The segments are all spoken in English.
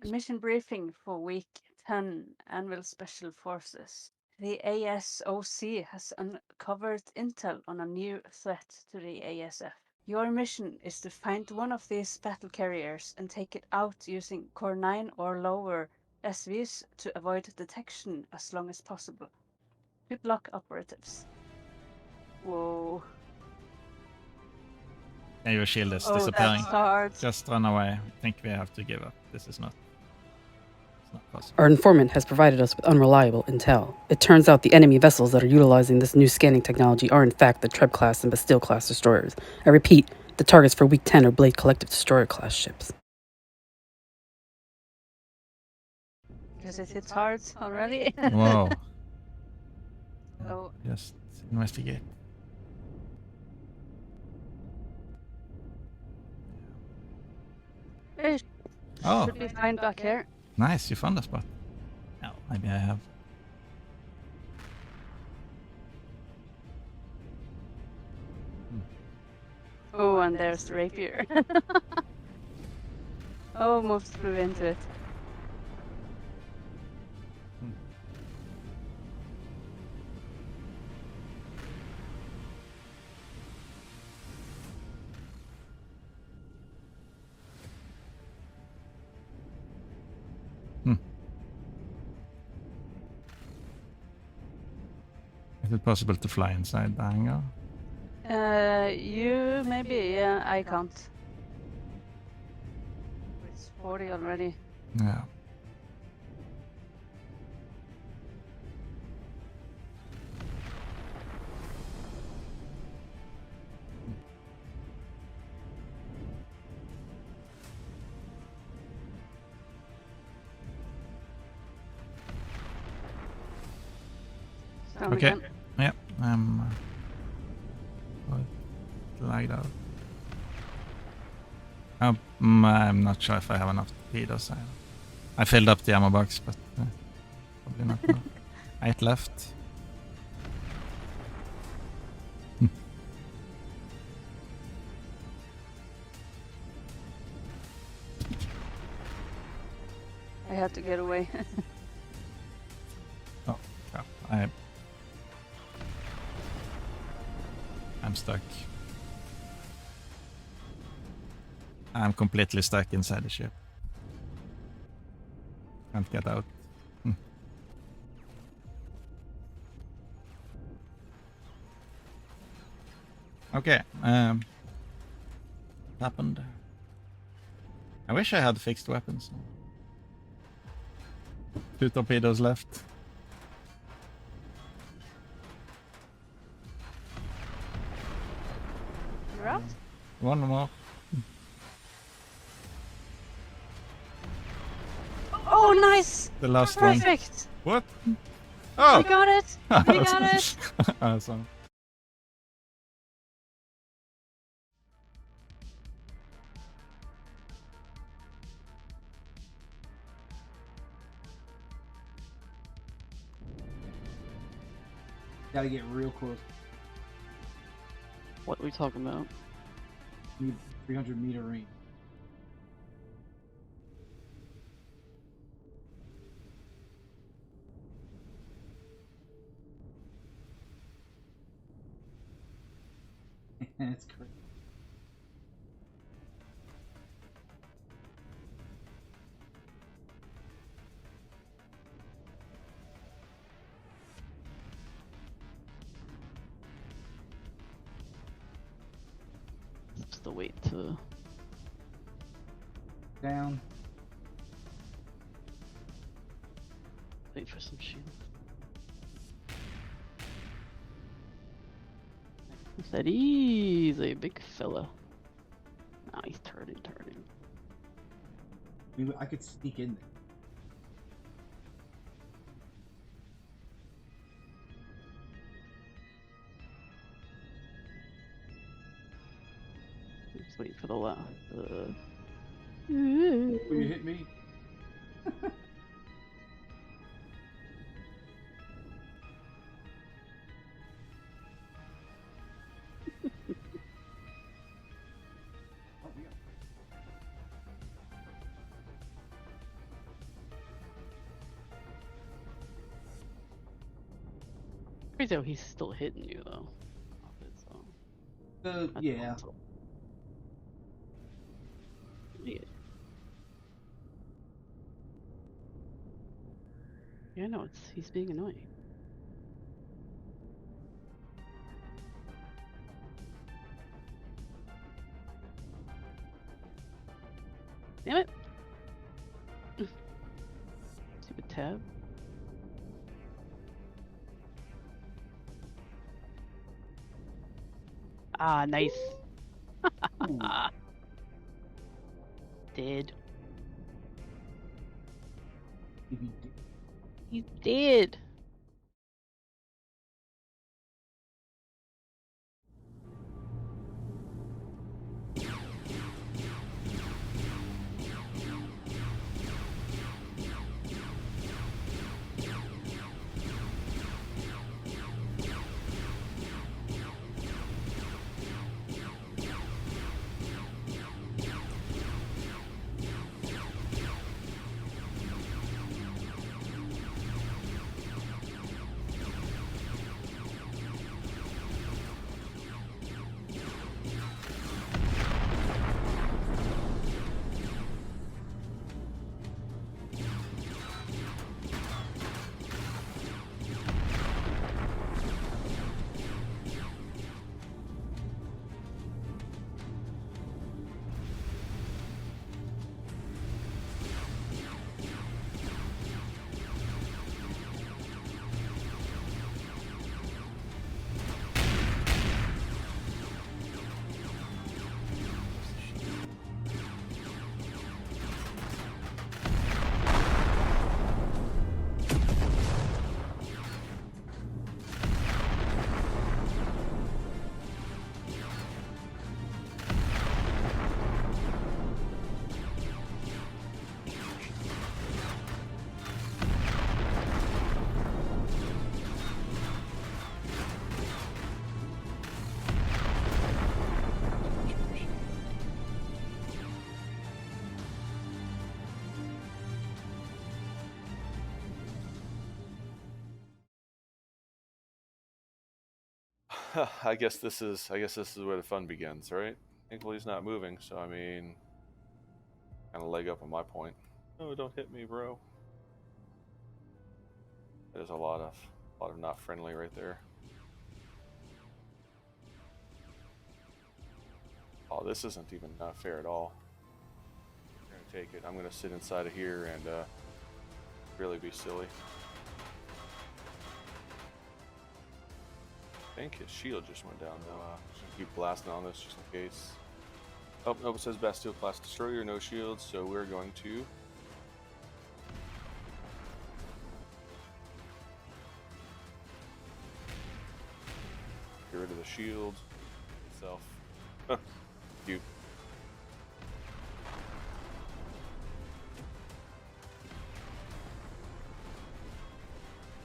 Mission briefing for week 10, Anvil Special Forces. The ASOC has uncovered intel on a new threat to the ASF. Your mission is to find one of these battle carriers and take it out using Core 9 or lower SVs to avoid detection as long as possible. Good luck, operatives. Whoa. And your shield is Oh, disappearing. that's hard. Just run away. I think we have to give up. This is not... It's not possible. Our informant has provided us with unreliable intel. It turns out the enemy vessels that are utilizing this new scanning technology are in fact the Treb-class and Bastille-class destroyers. I repeat, the targets for Week 10 are Blade Collective Destroyer-class ships. Because it hits hard already. Whoa. Oh. Just investigate. Oh. Should be fine back here. Nice, you found a spot. Oh, maybe I have. Oh, and there's the rapier. Almost flew into it. Is it possible to fly inside the hangar? You maybe, yeah, I can't. It's 40 already. Yeah. Sound Okay. again. Yeah, I'm lagged out. I'm not sure if I have enough torpedoes. I filled up the ammo box, but probably not enough. 8 left. I have to get away. Oh, crap. I'm stuck. I'm completely stuck inside the ship. Can't get out. Okay. What happened? I wish I had fixed weapons. 2 torpedoes left. You're out? One more. Oh, nice! The last one. Perfect! What? Oh! We got it! We got it! Awesome. Gotta get real close. What are we talking about? Need 300-meter range. That's crazy. Just the wait to... Down. wait for some shield. Said he's a big fella. Nah, he's turning. Maybe I could sneak in there. Just wait for the last. Will you hit me? crazy how he's still hitting you though. Off his, that's Yeah. awesome. Yeah. Yeah, no, he's being annoying. Damn it! Stupid tab. Ah, nice. Ooh. Dead. If he did- He's dead. I guess this is where the fun begins, right? Thankfully he's not moving, so I mean, kind of leg up on my point. Oh, don't hit me, bro. There's a lot of not friendly right there. Oh, this isn't even not fair at all. I'm gonna take it. I'm gonna sit inside of here and really be silly. I think his shield just went down though. Just keep blasting on this just in case. Oh, no, it says Bastille class destroyer, no shields, so we're going to get rid of the shield itself. Cute.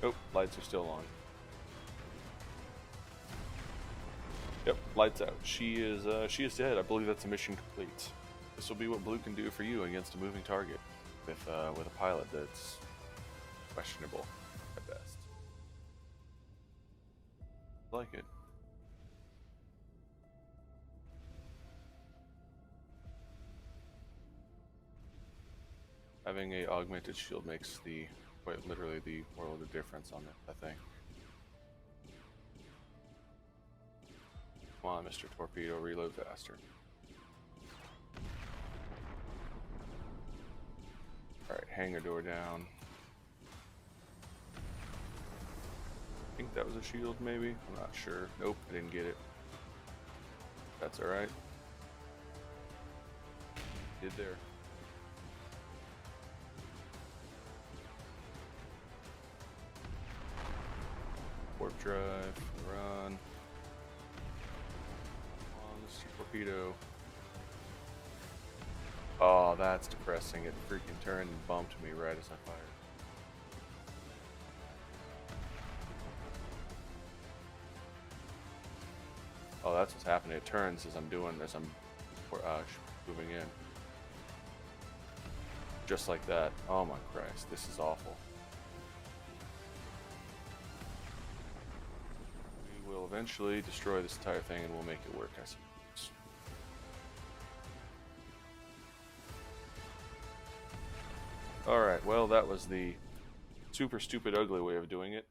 Oh, lights are still on. Yep, lights out. She is dead. I believe that's a mission complete. This will be what Blue can do for you against a moving target with a pilot that's questionable at best. I like it. Having a augmented shield makes quite literally the world of difference on it, I think. Come on, Mr. Torpedo, reload faster. Alright, hangar door down. I think that was a shield, maybe? I'm not sure. Nope, I didn't get it. That's alright. Did there. Warp drive, run. Torpedo. Oh, that's depressing. It freaking turned and bumped me right as I fired. Oh, that's what's happening. It turns as I'm moving in. Just like that. Oh my Christ, this is awful. We'll eventually destroy this entire thing and we'll make it work, I suppose. Alright, well, that was the super stupid ugly way of doing it.